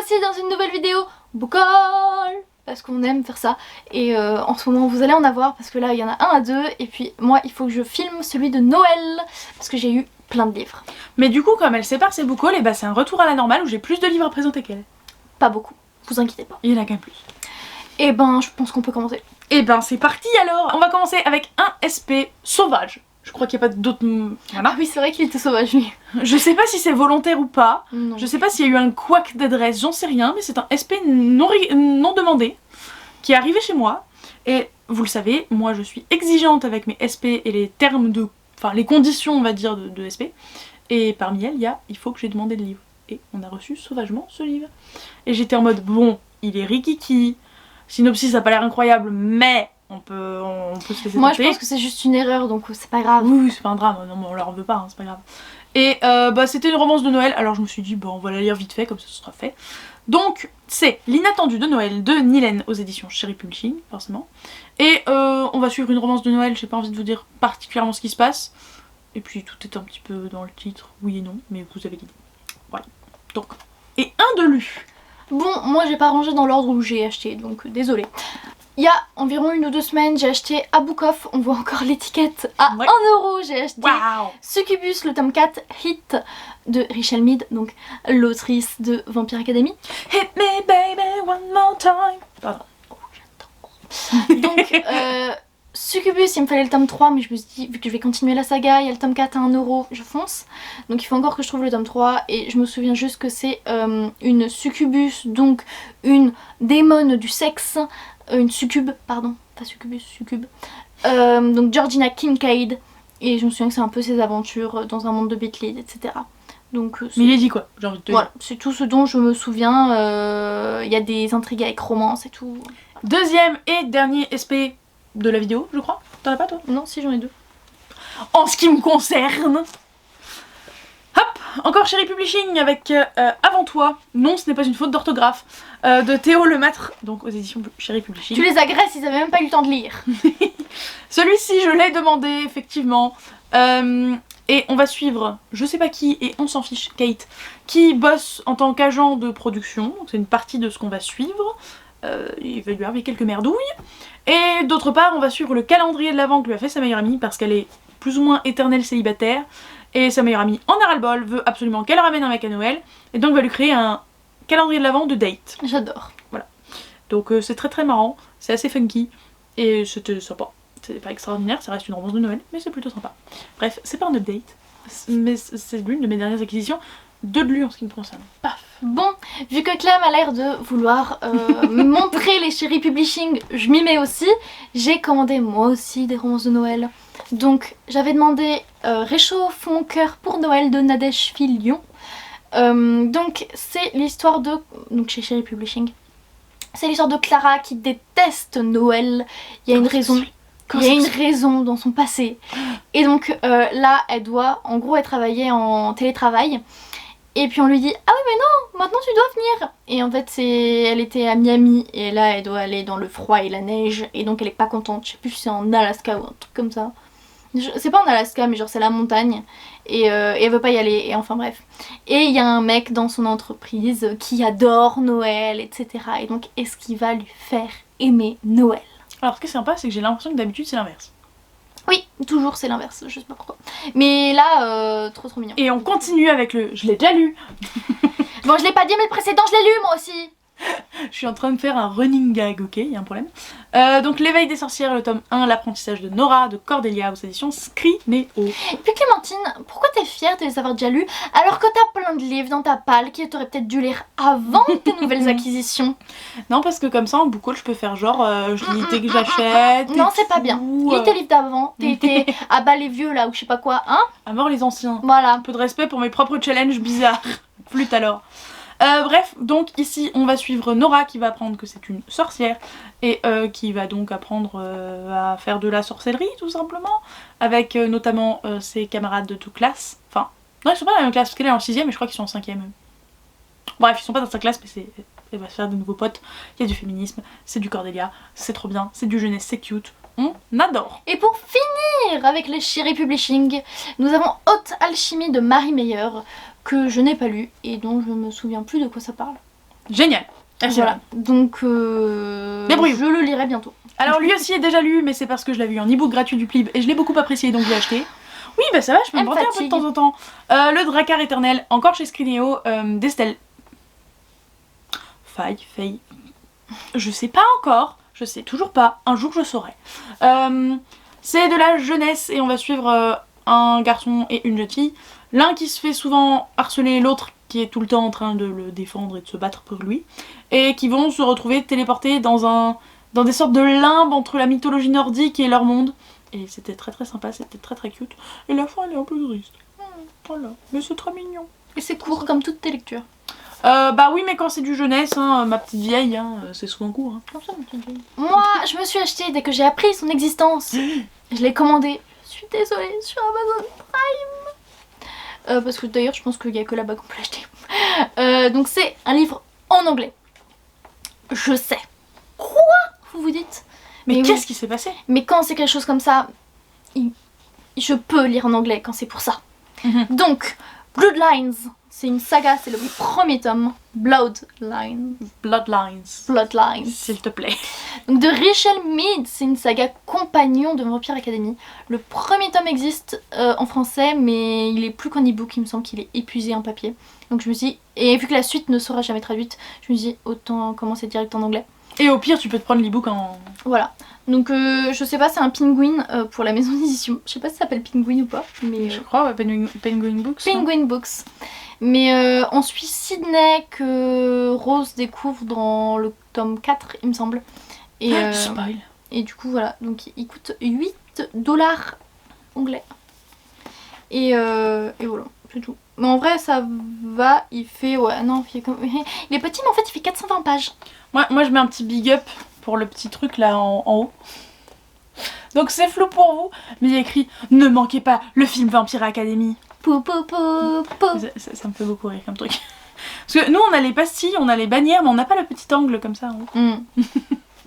voici dans une nouvelle vidéo Book Haul, parce qu'on aime faire ça. Et en ce moment vous allez en avoir parce que là il y en a un à deux. Et puis moi il faut que je filme celui de Noël parce que j'ai eu plein de livres. Mais du coup comme elle sépare ses Book Haul, et bah c'est un retour à la normale où j'ai plus de livres à présenter qu'elle. Pas beaucoup, vous inquiétez pas. Il y en a qu'un plus. Et ben je pense qu'on peut commencer. Et ben c'est parti alors. On va commencer avec un SP sauvage. Je crois qu'il n'y a pas d'autres... Voilà. Ah oui c'est vrai qu'il était sauvage lui. Je sais pas si c'est volontaire ou pas. Non. Je sais pas s'il y a eu un couac d'adresse, j'en sais rien. Mais c'est un SP non demandé qui est arrivé chez moi. Et vous le savez, moi je suis exigeante avec mes SP et les termes de... Enfin les conditions on va dire de SP. Et parmi elles il faut que j'ai demandé le livre. Et on a reçu sauvagement ce livre. Et j'étais en mode bon, il est rikiki. Synopsis ça a pas l'air incroyable mais... On peut se laisser Moi taper. je pense que c'est juste une erreur donc c'est pas grave. Oui, c'est pas un drame, non mais on leur en veut pas, hein, c'est pas grave. Et bah c'était une romance de Noël, alors je me suis dit bon on va la lire vite fait comme ça ce sera fait. Donc c'est L'inattendu de Noël de Nilène aux éditions Cherry Publishing, forcément. Et on va suivre une romance de Noël, j'ai pas envie de vous dire particulièrement ce qui se passe. Et puis tout est un petit peu dans le titre, oui et non, mais vous avez l'idée. Voilà. Donc, et un de lu. Bon, moi j'ai pas rangé dans l'ordre où j'ai acheté, donc désolée. Il y a environ 1 ou 2 semaines, j'ai acheté à Book Off, on voit encore l'étiquette, à 1€. J'ai acheté Succubus, le tome 4, Hit de Richelle Mead, donc l'autrice de Vampire Academy. Hit me baby one more time. Pardon. Oh, j'adore. Donc, Succubus, il me fallait le tome 3, mais je me suis dit, vu que je vais continuer la saga, il y a le tome 4 à 1€, je fonce. Donc il faut encore que je trouve le tome 3, et je me souviens juste que c'est une succubus, donc une démone du sexe. Une succube, pardon, pas succubus, succube. Donc Georgina Kincaid, et je me souviens que c'est un peu ses aventures dans un monde de Beat-Lead, etc. Donc, mais il est dit quoi, j'ai envie de te dire. Voilà, c'est tout ce dont je me souviens. Il y a des intrigues avec romance et tout. Deuxième et dernier SP de la vidéo, je crois. T'en as pas toi? Non, si j'en ai 2. En ce qui me concerne, hop, encore Cherry Publishing avec Avant toi, non ce n'est pas une faute d'orthographe, de Théo Lemaitre, donc aux éditions Cherry Publishing. Tu les agresses, ils avaient même pas eu le temps de lire. Celui-ci je l'ai demandé effectivement, et on va suivre je sais pas qui, et on s'en fiche, Kate, qui bosse en tant qu'agent de production, donc c'est une partie de ce qu'on va suivre. Il va lui arriver quelques merdouilles. Et d'autre part on va suivre le calendrier de l'Avent que lui a fait sa meilleure amie, parce qu'elle est plus ou moins éternelle célibataire. Et sa meilleure amie en a ras-le-bol, veut absolument qu'elle ramène un mec à Noël. Et donc va lui créer un calendrier de l'Avent de date. J'adore. Voilà. Donc c'est très très marrant, c'est assez funky. Et c'était sympa. C'est pas extraordinaire, ça reste une romance de Noël, mais c'est plutôt sympa. Bref, c'est pas un update, mais c'est l'une de mes dernières acquisitions. 2 de lui en ce qui me concerne. Paf. Bon, vu que Clam a l'air de vouloir montrer les Cherry Publishing, je m'y mets aussi. J'ai commandé moi aussi des romances de Noël. Donc j'avais demandé Réchauffe mon cœur pour Noël de Nadège Filion. Donc c'est l'histoire de... Donc chez Cherry Publishing. C'est l'histoire de Clara qui déteste Noël. Il y a une raison. Il y a une raison dans son passé. Et donc là elle doit... En gros elle travaillait en télétravail. Et puis on lui dit ah oui mais non, maintenant tu dois venir. Et en fait elle était à Miami et là elle doit aller dans le froid et la neige. Et donc elle est pas contente, je sais plus si c'est en Alaska ou un truc comme ça. C'est pas en Alaska mais genre c'est la montagne. Et elle veut pas y aller, et enfin bref. Et il y a un mec dans son entreprise qui adore Noël, etc. Et donc est-ce qu'il va lui faire aimer Noël? Alors ce qui est sympa c'est que j'ai l'impression que d'habitude c'est l'inverse. Oui, toujours c'est l'inverse, je sais pas pourquoi. Mais là, trop mignon. Et on continue avec le... Je l'ai déjà lu. Bon, je l'ai pas dit mais le précédent je l'ai lu moi aussi. Je suis en train de faire un running gag, ok, il y a un problème. Donc L'éveil des sorcières, le tome 1, l'apprentissage de Nora, de Cordelia, aux éditions Scrinéo. Et puis Clémentine, pourquoi t'es fière de les avoir déjà lus alors que t'as plein de livres dans ta palle qui t'aurais peut-être dû lire avant tes nouvelles acquisitions? Non, parce que comme ça en book haul je peux faire genre, je lis dès que j'achète. Non, c'est pas bien. Lis tes livres d'avant, t'es à bas les vieux là ou je sais pas quoi, hein? À mort les anciens. Voilà. Un peu de respect pour mes propres challenges bizarres. Flûte alors. Bref, donc ici on va suivre Nora qui va apprendre que c'est une sorcière et qui va donc apprendre à faire de la sorcellerie tout simplement, avec notamment ses camarades de classe. Enfin, non ils sont pas dans la même classe parce qu'elle est en 6ème et je crois qu'ils sont en 5ème. Bref, ils sont pas dans sa classe mais elle va se faire de nouveaux potes, il y a du féminisme, c'est du Cordelia, c'est trop bien, c'est du jeunesse, c'est cute. On adore. Et pour finir avec les Cherry Publishing, nous avons Haute Alchimie de Marie Meyer, que je n'ai pas lu et dont je me souviens plus de quoi ça parle. Génial. Merci. Voilà, donc Débrouille. je le lirai bientôt. Alors lui aussi est déjà lu, mais c'est parce que je l'ai vu en e-book gratuit du Plib et je l'ai beaucoup apprécié, donc je l'ai acheté. Oui, bah ça va, je peux me vanter un peu de temps en temps. Le Drakkar éternel, encore chez Scrineo, d'Estelle. Faye. Je sais pas encore, je sais toujours pas, un jour je saurai. C'est de la jeunesse et on va suivre un garçon et une jeune fille. L'un qui se fait souvent harceler, l'autre qui est tout le temps en train de le défendre et de se battre pour lui. Et qui vont se retrouver téléportés dans des sortes de limbes entre la mythologie nordique et leur monde. Et c'était très très sympa, c'était très très cute. Et la fin elle est un peu triste. Voilà, mais c'est très mignon. Et c'est court comme toutes tes lectures. Bah oui, mais quand c'est du jeunesse, hein, ma petite vieille, hein, c'est souvent court. Hein. Comme ça, ma petite vieille. Moi, je me suis acheté dès que j'ai appris son existence. Je l'ai commandé. Je suis désolée, sur Amazon Prime. Parce que d'ailleurs, je pense qu'il n'y a que là-bas qu'on peut l'acheter. Donc c'est un livre en anglais. Je sais. Quoi vous vous dites? Mais qu'est-ce oui. qui s'est passé? Mais quand c'est quelque chose comme ça, je peux lire en anglais quand c'est pour ça. Donc, Bloodlines, c'est une saga, c'est le premier tome. Bloodlines. S'il te plaît. Donc de Richelle Mead, c'est une saga compagnon de Vampire Academy. Le premier tome existe en français, mais il est plus qu'en e-book, il me semble qu'il est épuisé en papier. Donc je me suis dit, et vu que la suite ne sera jamais traduite, je me suis dit autant commencer direct en anglais. Et au pire, tu peux te prendre l'e-book en... Voilà. Donc je sais pas, c'est un Penguin pour la maison d'édition. Je sais pas si ça s'appelle Penguin ou pas, mais... Je crois, ouais, Penguin Books. Penguin Books. Mais on suit Sydney que Rose découvre dans le tome 4, il me semble. Et, spoil. Et du coup, voilà. Donc il coûte $8 anglais. Et voilà, c'est tout. Mais en vrai, ça va. Il fait... Ouais, non, il est petit, mais en fait, il fait 420 pages. Moi je mets un petit big up pour le petit truc là en haut. Donc c'est flou pour vous, mais il y a écrit « Ne manquez pas le film Vampire Academy ». Pou, pou, pou, pou. Ça me fait beaucoup rire comme truc. Parce que nous on a les pastilles, on a les bannières, mais on n'a pas le petit angle comme ça en haut.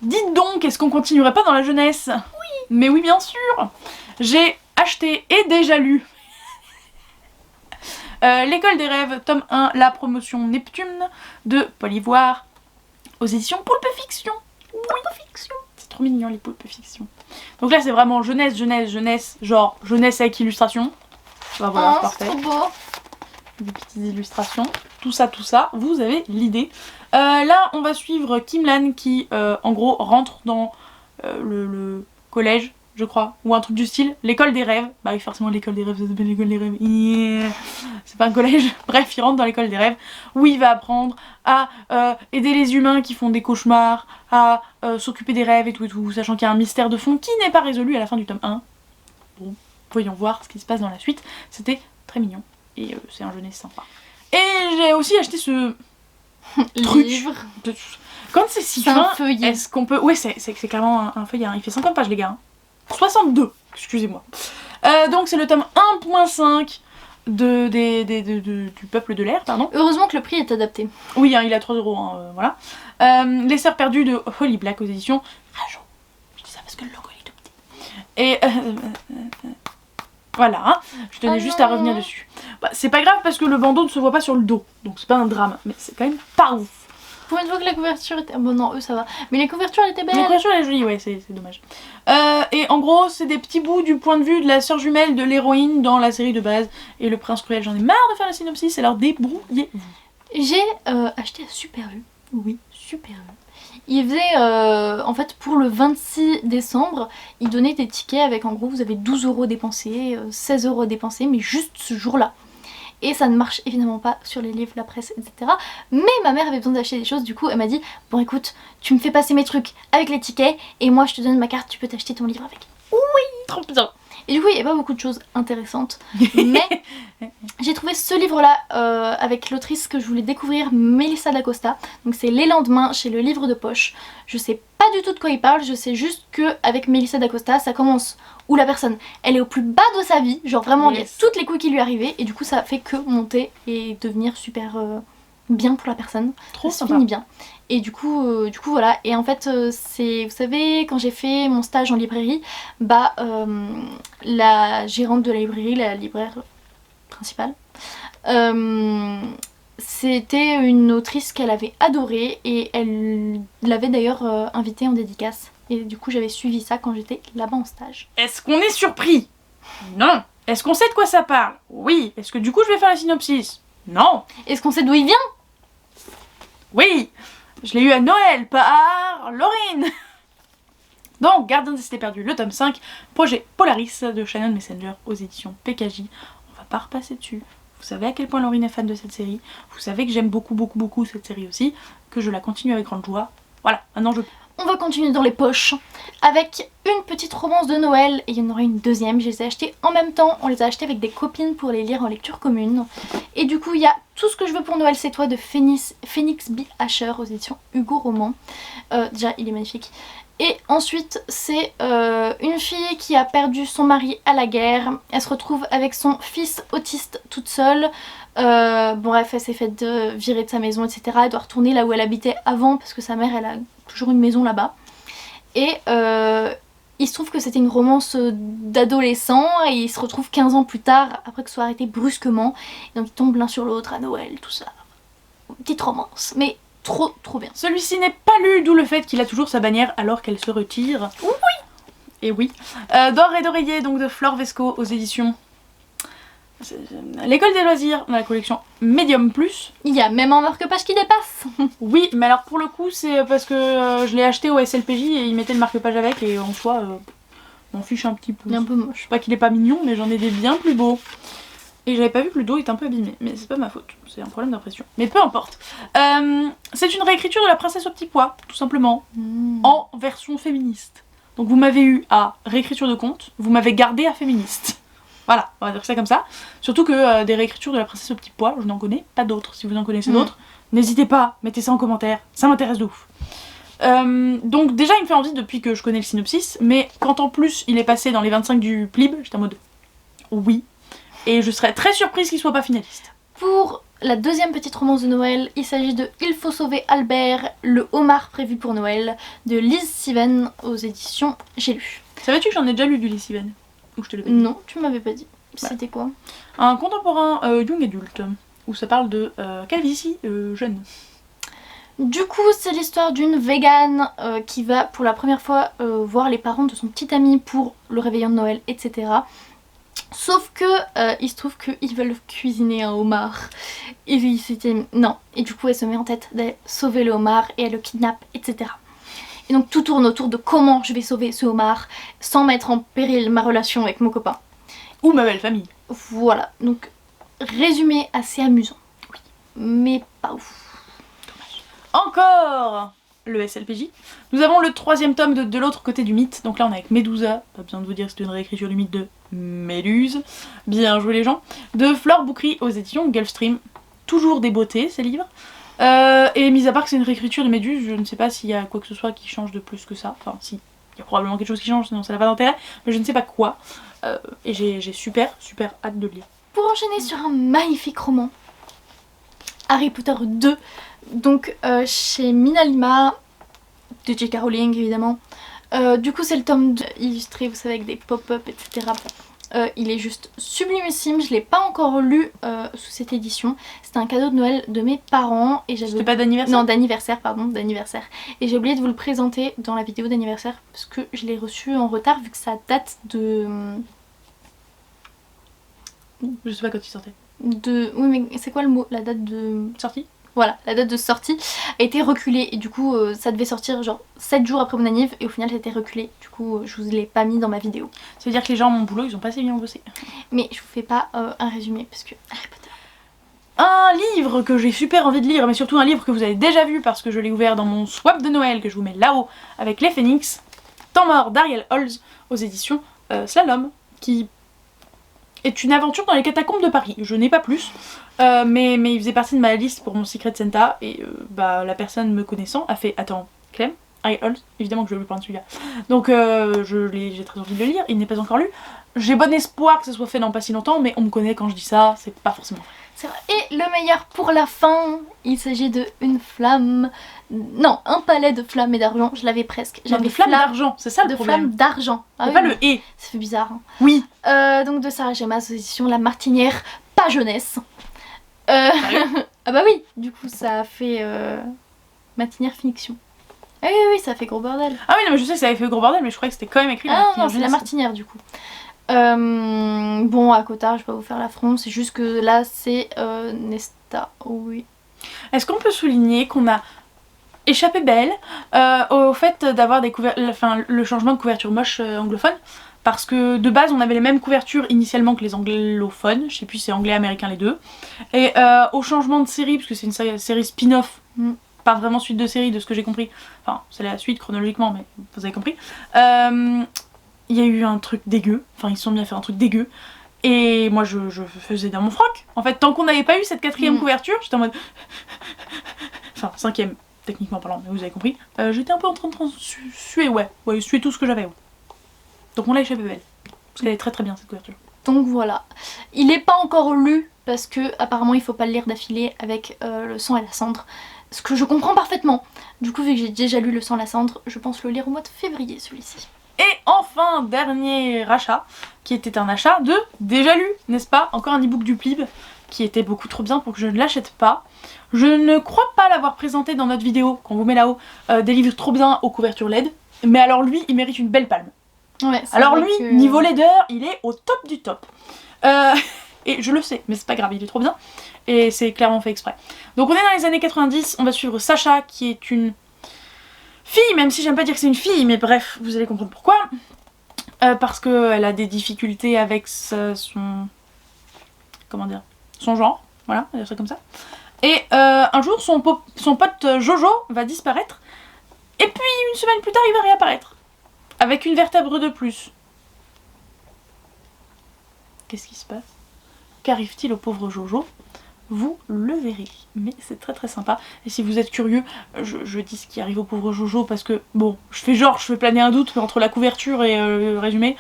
Dites donc, est-ce qu'on continuerait pas dans la jeunesse? Oui. Mais oui, bien sûr. J'ai acheté et déjà lu L'école des rêves, tome 1, la promotion Neptune de Paul Ivoire, aux éditions Poulpe Fiction. Poulpe Fiction. C'est trop mignon les Poulpe Fiction. Donc là c'est vraiment jeunesse, genre jeunesse avec illustration. Bah voilà, parfait. C'est trop beau. Des petites illustrations, tout ça, vous avez l'idée. Là on va suivre Kimlan qui en gros rentre dans le collège, je crois, ou un truc du style, l'école des rêves. Bah oui, forcément l'école des rêves, ça s'appelle l'école des rêves. Yeah. C'est pas un collège. Bref, il rentre dans l'école des rêves où il va apprendre à aider les humains qui font des cauchemars, à s'occuper des rêves et tout, sachant qu'il y a un mystère de fond qui n'est pas résolu à la fin du tome 1. Bon, voyons voir ce qui se passe dans la suite. C'était très mignon et c'est un jeunesse sympa. Et j'ai aussi acheté ce truc. Quand c'est si fin, est-ce qu'on peut... Ouais, c'est clairement un feuillet, hein. Il fait 50 pages les gars. Hein. 62, excusez-moi. Donc c'est le tome 1.5 du peuple de l'air, pardon. Heureusement que le prix est adapté. Oui, hein, il a 3 €, hein, voilà. Les Sœurs perdues de Holly Black aux éditions Rajo. Je dis ça parce que le logo est tout petit. Et voilà, hein. Je tenais juste à revenir dessus. Bah, c'est pas grave parce que le bandeau ne se voit pas sur le dos, donc c'est pas un drame, mais c'est quand même pas ouf. Pour une fois que la couverture était... Bon non, eux ça va. Mais les couvertures elles étaient belles. La couverture elle est jolie, ouais, c'est dommage. Et en gros, c'est des petits bouts du point de vue de la sœur jumelle de l'héroïne dans la série de base. Et le prince cruel, j'en ai marre de faire la synopsis, alors débrouillez-vous. J'ai acheté à Super U. Oui, Super U. Il faisait, en fait, pour le 26 décembre, il donnait des tickets avec, en gros, vous avez 12 € dépensés, 16 € dépensés, mais juste ce jour-là. Et ça ne marche évidemment pas sur les livres, la presse, etc. Mais ma mère avait besoin d'acheter des choses, du coup elle m'a dit « Bon écoute, tu me fais passer mes trucs avec les tickets et moi je te donne ma carte, tu peux t'acheter ton livre avec. » Oui, trop bien. Et du coup il n'y a pas beaucoup de choses intéressantes, mais j'ai trouvé ce livre-là avec l'autrice que je voulais découvrir, Melissa d'Acosta. Donc c'est Les Lendemains chez Le Livre de Poche. Je sais pas du tout de quoi il parle, je sais juste que avec Melissa d'Acosta ça commence où la personne elle est au plus bas de sa vie, genre vraiment il y a toutes les couilles qui lui arrivaient et du coup ça fait que monter et devenir super bien pour la personne. Trop ça sympa. finit bien. Et du coup voilà, et en fait c'est, vous savez, quand j'ai fait mon stage en librairie, bah la gérante de la librairie, la libraire principale, c'était une autrice qu'elle avait adorée et elle l'avait d'ailleurs invitée en dédicace. Et du coup j'avais suivi ça quand j'étais là-bas en stage. Est-ce qu'on est surpris? Non. Est-ce qu'on sait de quoi ça parle? Oui. Est-ce que du coup je vais faire la synopsis? Non. Est-ce qu'on sait d'où il vient? Oui. Je l'ai eu à Noël par Laurine. Donc, Gardiens des Cités Perdues, le tome 5, projet Polaris de Shannon Messenger aux éditions PKJ. On va pas repasser dessus. Vous savez à quel point Laurine est fan de cette série. Vous savez que j'aime beaucoup cette série aussi, que je la continue avec grande joie. Voilà, maintenant je... On va continuer dans les poches avec une petite romance de Noël et il y en aura une deuxième. Je les ai achetées en même temps, on les a achetées avec des copines pour les lire en lecture commune. Et du coup il y a Tout ce que je veux pour Noël c'est toi de Phoenix B. Asher aux éditions Hugo Roman. Déjà il est magnifique. Et ensuite c'est une fille qui a perdu son mari à la guerre. Elle se retrouve avec son fils autiste toute seule. Bon bref, elle s'est faite virer de sa maison, etc. Elle doit retourner là où elle habitait avant parce que sa mère elle a toujours une maison là-bas. Et il se trouve que c'était une romance d'adolescent et ils se retrouvent 15 ans plus tard après que ce soit arrêté brusquement. Et donc ils tombent l'un sur l'autre à Noël, tout ça. Petite romance, mais trop bien. Celui-ci n'est pas lu, d'où le fait qu'il a toujours sa bannière alors qu'elle se retire. Oui. Et oui. D'or et d'oreiller, donc de Flore Vesco aux éditions L'École des loisirs, dans la collection Medium Plus. Il y a même un marque-page qui dépasse. Oui, mais alors pour le coup c'est parce que je l'ai acheté au SLPJ et ils mettaient le marque-page avec et en soi m'en fiche un petit peu. Il est un peu moche. Pas qu'il est pas mignon mais j'en ai des bien plus beaux. Et j'avais pas vu que le dos est un peu abîmé, mais c'est pas ma faute, c'est un problème d'impression. Mais peu importe. C'est une réécriture de La Princesse au petit pois, tout simplement, en version féministe. Donc vous m'avez eu à réécriture de conte, vous m'avez gardé à féministe. Voilà, on va dire ça comme ça. Surtout que des réécritures de La Princesse au petit pois, je n'en connais pas d'autres. Si vous en connaissez d'autres, n'hésitez pas, mettez ça en commentaire, ça m'intéresse de ouf. Donc déjà il me fait envie depuis que je connais le synopsis, mais quand en plus il est passé dans les 25 du Plib, j'étais en mode oui. Et je serais très surprise qu'il soit pas finaliste. Pour la deuxième petite romance de Noël, il s'agit de Il faut sauver Albert, le homard prévu pour Noël, de Liz Siven aux éditions J'ai lu. Savais-tu que j'en ai déjà lu du Liz Siven? Ou je te l'ai pas dit? Non, tu m'avais pas dit. Voilà. C'était quoi? Un contemporain young adulte, où ça parle de calvitie jeune. Du coup, c'est l'histoire d'une végane qui va pour la première fois voir les parents de son petit ami pour le réveillon de Noël, etc. Sauf que il se trouve qu'ils veulent cuisiner un homard. Et c'était... Non. Et du coup elle se met en tête d'aller sauver le homard et elle le kidnappe, etc. Et donc tout tourne autour de comment je vais sauver ce homard sans mettre en péril ma relation avec mon copain. Ou ma belle famille. Voilà. Donc résumé assez amusant. Oui. Mais pas ouf. Dommage. Encore le SLPJ. Nous avons le 3e tome de l'autre côté du mythe. Donc là on est avec Médusa. Pas besoin de vous dire que c'est une réécriture du mythe de Méduse. Bien joué les gens. De Flore Boucry aux éditions Gulfstream. Toujours des beautés ces livres. Et mis à part que c'est une réécriture de Méduse, je ne sais pas s'il y a quoi que ce soit qui change de plus que ça. Enfin si, il y a probablement quelque chose qui change, sinon ça n'a pas d'intérêt. Mais je ne sais pas quoi. Et j'ai super hâte de le lire. Pour enchaîner sur un magnifique roman. Harry Potter 2. Donc chez Minalima, de J.K. Rowling évidemment. Du coup c'est le tome 2 illustré, vous savez, avec des pop-up, etc. Il est juste sublimissime, je l'ai pas encore lu sous cette édition. C'était un cadeau de Noël de mes parents et j'avais... C'était pas d'anniversaire? Non, d'anniversaire, pardon, d'anniversaire. Et j'ai oublié de vous le présenter dans la vidéo d'anniversaire parce que je l'ai reçu en retard vu que ça date de... Je sais pas quand il sortait. Oui mais c'est quoi le mot? La date de... Sortie? Voilà, la date de sortie a été reculée et du coup ça devait sortir genre 7 jours après mon anniv et au final c'était reculé. Du coup je vous l'ai pas mis dans ma vidéo. Ça veut dire que les gens à mon boulot ils ont pas assez bien bossé. Mais je vous fais pas un résumé parce que Harry Potter. Un livre que j'ai super envie de lire, mais surtout un livre que vous avez déjà vu parce que je l'ai ouvert dans mon swap de Noël que je vous mets là-haut avec les Phoenix. Temps mort d'Ariel Holz aux éditions Slalom, qui est une aventure dans les catacombes de Paris. Je n'ai pas plus, mais il faisait partie de ma liste pour mon Secret Santa et la personne me connaissant a fait attends, Clem, Ariel Holz, évidemment que je vais lui prendre celui-là. Donc j'ai très envie de le lire, il n'est pas encore lu. J'ai bon espoir que ça soit fait dans pas si longtemps, mais on me connaît quand je dis ça, c'est pas forcément vrai. C'est vrai. Et le meilleur pour la fin, il s'agit de une flamme... Non, un palais de flammes et d'argent, je l'avais presque. J'avais flamme d'argent, c'est ça le problème. De flammes d'argent. Ah, pas le et. Ça fait bizarre. Hein. Oui. Donc de Sarah Gemas aux éditions La Martinière, pas jeunesse. Ah bah oui, du coup ça a fait Matinière Fiction. Ah oui, ça a fait gros bordel. Ah oui, non, mais je sais que ça avait fait gros bordel, mais je croyais que c'était quand même écrit. Ah non, c'est La Martinière du coup. Bon, à Cotard, je vais pas vous faire l'affront, c'est juste que là c'est Nesta, oui. Est-ce qu'on peut souligner qu'on a échappé belle au fait d'avoir le changement de couverture moche anglophone? Parce que de base on avait les mêmes couvertures initialement que les anglophones, je sais plus si c'est anglais américain les deux. Et au changement de série, parce que c'est une série spin-off, pas vraiment suite de série de ce que j'ai compris, enfin c'est la suite chronologiquement mais vous avez compris, il y a eu un truc dégueu, enfin ils se sont mis à faire un truc dégueu. Et moi je faisais dans mon froc. En fait tant qu'on n'avait pas eu cette quatrième couverture, j'étais en mode... enfin cinquième techniquement parlant, mais vous avez compris. J'étais un peu en train de suer, suer tout ce que j'avais. Donc on l'a échappé belle. Parce qu'elle est très très bien cette couverture. Donc voilà. Il n'est pas encore lu parce que apparemment il faut pas le lire d'affilée avec Le sang et la cendre. Ce que je comprends parfaitement. Du coup vu que j'ai déjà lu Le sang et la cendre, je pense le lire au mois de février celui-ci. Et enfin, dernier achat, qui était un achat de déjà lu, n'est-ce pas? Encore un ebook du Plib, qui était beaucoup trop bien pour que je ne l'achète pas. Je ne crois pas l'avoir présenté dans notre vidéo, qu'on vous met là-haut, des livres trop bien aux couvertures LED. Mais alors lui, il mérite une belle palme. Ouais, alors lui, niveau laideur, il est au top du top. Et je le sais, mais c'est pas grave, il est trop bien. Et c'est clairement fait exprès. Donc on est dans les années 90, on va suivre Sacha, qui est une fille, même si j'aime pas dire que c'est une fille, mais bref, vous allez comprendre pourquoi. Parce qu'elle a des difficultés avec son... comment dire? Son genre, voilà, on va dire ça comme ça. Et un jour, son pote Jojo va disparaître. Et puis, une semaine plus tard, il va réapparaître. Avec une vertèbre de plus. Qu'est-ce qui se passe? Qu'arrive-t-il au pauvre Jojo? Vous le verrez, mais c'est très très sympa. Et si vous êtes curieux, je dis ce qui arrive au pauvre Jojo parce que, bon, je fais planer un doute, mais entre la couverture et le résumé,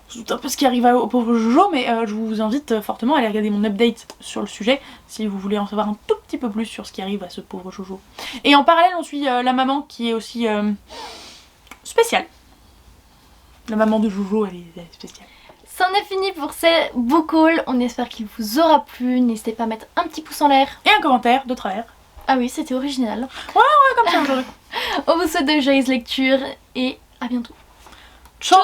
c'est un peu ce qui arrive au pauvre Jojo, mais je vous invite fortement à aller regarder mon update sur le sujet si vous voulez en savoir un tout petit peu plus sur ce qui arrive à ce pauvre Jojo. Et en parallèle, on suit la maman qui est aussi spéciale. La maman de Jojo, elle est spéciale. C'en est fini pour ces book haul, on espère qu'il vous aura plu, n'hésitez pas à mettre un petit pouce en l'air. Et un commentaire de travers. Ah oui, c'était original. Ouais, comme ça aujourd'hui. On vous souhaite de joyeuses lectures et à bientôt. Ciao.